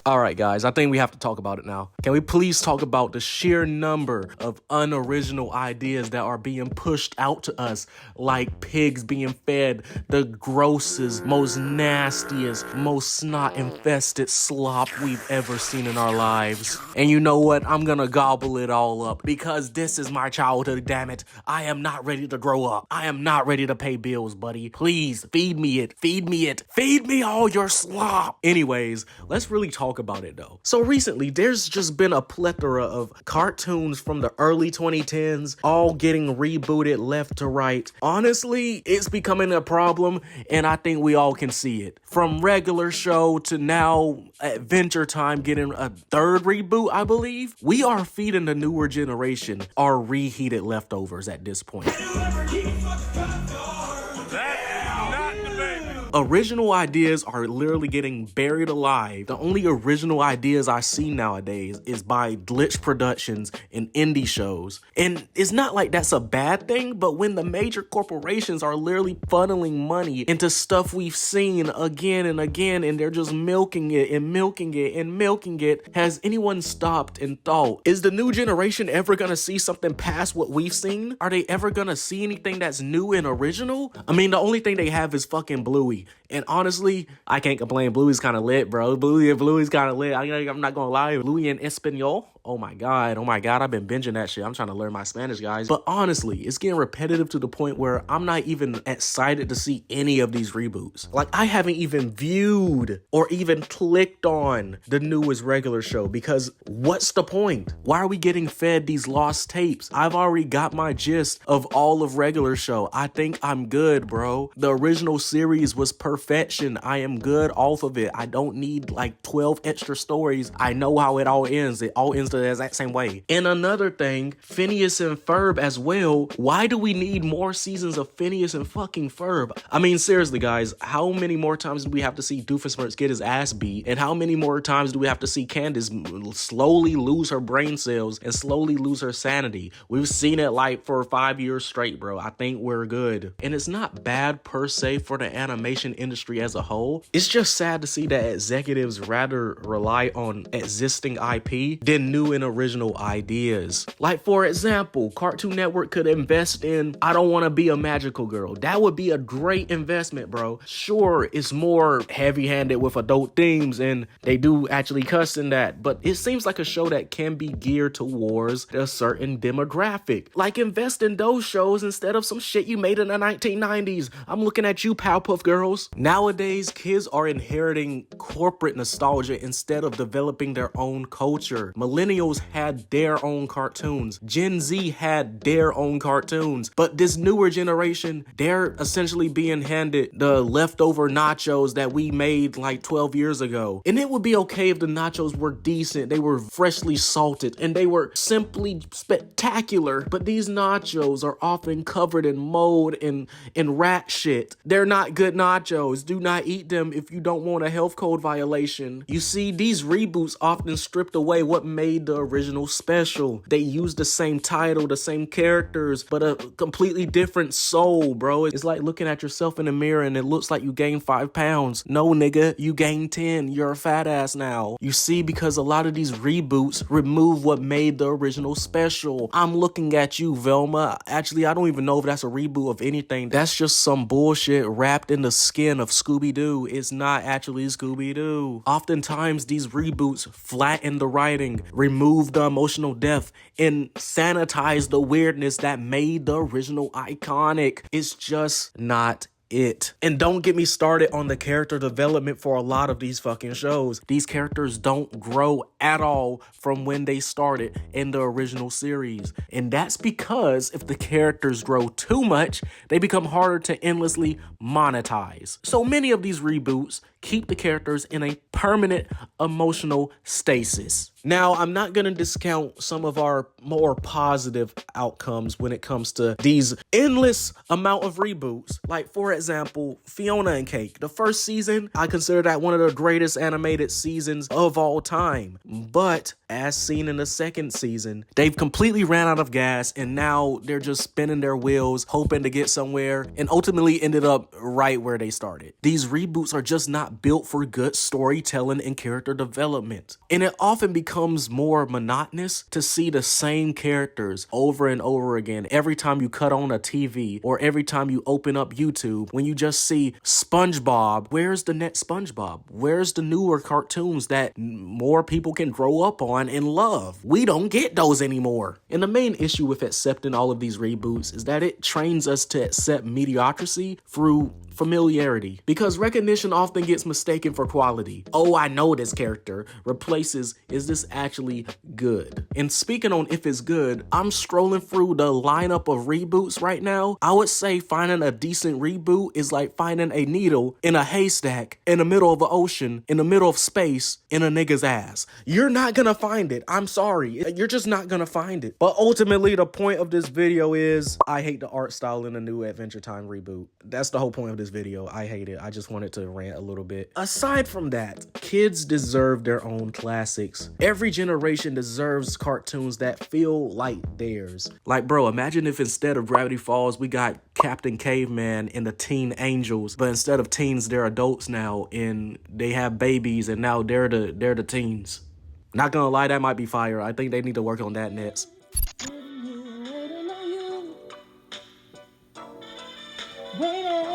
All right, guys, I think we have to talk about it now. Can we please talk about the sheer number of unoriginal ideas that are being pushed out to us like pigs being fed the grossest, most nastiest, most snot-infested slop we've ever seen in our lives. And you know what? I'm gonna gobble it all up because this is my childhood, damn it. I am not ready to grow up. I am not ready to pay bills, buddy. Please, feed me it. Feed me it. Feed me all your slop. Anyways, let's really talk about it though. So recently, there's just been a plethora of cartoons from the early 2010s all getting rebooted left to right. Honestly, it's becoming a problem and I think we all can see it. From regular show to now Adventure Time getting a third reboot, I believe. We are feeding the newer generation our reheated leftovers at this point. Original ideas are literally getting buried alive. The only original ideas I see nowadays is by glitch productions and indie shows. And it's not like that's a bad thing, but when the major corporations are literally funneling money into stuff we've seen again and again, and they're just milking it and milking it and milking it, has anyone stopped and thought, is the new generation ever gonna see something past what we've seen? Are they ever gonna see anything that's new and original? I mean, the only thing they have is fucking Bluey. And honestly, I can't complain. Bluey's kind of lit, bro. Bluey's kind of lit. I'm not gonna lie. Bluey in Espanol. Oh my god, I've been binging that shit. I'm trying to learn my Spanish, guys. But honestly, it's getting repetitive to the point where I'm not even excited to see any of these reboots. Like, I haven't even viewed or even clicked on the newest regular show because what's the point? Why are we getting fed these lost tapes? I've already got my gist of all of regular show. I think I'm good, bro. The original series was perfection. I am good off of it. I don't need like 12 extra stories. I know how it all ends. It all ends the exact same way. And another thing, Phineas and Ferb as well. Why do we need more seasons of Phineas and fucking Ferb? I mean, seriously, guys, how many more times do we have to see Doofenshmirtz get his ass beat? And how many more times do we have to see Candace slowly lose her brain cells and slowly lose her sanity? We've seen it like for 5 years straight, bro. I think we're good. And it's not bad per se for the animation industry as a whole. It's just sad to see that executives rather rely on existing IP than new and original ideas. Like, for example, Cartoon Network could invest in I Don't Want to Be a Magical Girl. That would be a great investment, bro. Sure, it's more heavy-handed with adult themes and they do actually cuss in that, but it seems like a show that can be geared towards a certain demographic. Like, invest in those shows instead of some shit you made in the 1990s. I'm looking at you, Powerpuff Girls. Nowadays, kids are inheriting corporate nostalgia instead of developing their own culture. Millennials had their own cartoons. Gen Z had their own cartoons. But this newer generation, they're essentially being handed the leftover nachos that we made like 12 years ago. And it would be okay if the nachos were decent, they were freshly salted, and they were simply spectacular. But these nachos are often covered in mold and rat shit. They're not good nachos. Do not eat them if you don't want a health code violation. You see, these reboots often stripped away what made the original special. They used the same title, the same characters, but a completely different soul, bro. It's like looking at yourself in the mirror and it looks like you gained 5 pounds. No, nigga, you gained 10. You're a fat ass now. You see, because a lot of these reboots remove what made the original special. I'm looking at you, Velma. Actually, I don't even know if that's a reboot of anything. That's just some bullshit wrapped in the skin of Scooby-Doo. It's not actually Scooby-Doo. Oftentimes, these reboots flatten the writing, remove the emotional depth, and sanitize the weirdness that made the original iconic. It's just not it. And don't get me started on the character development for a lot of these fucking shows. These characters don't grow at all from when they started in the original series. And that's because if the characters grow too much, they become harder to endlessly monetize. So many of these reboots keep the characters in a permanent emotional stasis. Now, I'm not going to discount some of our more positive outcomes when it comes to these endless amount of reboots. Like, for example, Fiona and Cake. The first season, I consider that one of the greatest animated seasons of all time. But as seen in the second season, they've completely ran out of gas and now they're just spinning their wheels, hoping to get somewhere, and ultimately ended up right where they started. These reboots are just not built for good storytelling and character character development. And it often becomes more monotonous to see the same characters over and over again every time you cut on a TV or every time you open up YouTube. When you just see SpongeBob, where's the next SpongeBob? Where's the newer cartoons that more people can grow up on and love? We don't get those anymore. And the main issue with accepting all of these reboots is that it trains us to accept mediocrity through familiarity, because recognition often gets mistaken for quality. Oh, I know this character replaces, is this actually good? And speaking on if it's good, I'm scrolling through the lineup of reboots right now. I would say finding a decent reboot is like finding a needle in a haystack in the middle of the ocean, in the middle of space, in a nigga's ass. You're not gonna find it. I'm sorry. You're just not gonna find it. But ultimately, the point of this video is I hate the art style in the new Adventure Time reboot. That's the whole point of this video. I hate it. I just wanted to rant a little bit. Aside from that, kids deserve their own classics. Every generation deserves cartoons that feel like theirs. Like, bro, imagine if instead of Gravity Falls, we got Captain Caveman and the Teen Angels, but instead of teens, they're adults now, and they have babies, and now they're the teens. Not gonna lie, that might be fire. I think they need to work on that next. Waiting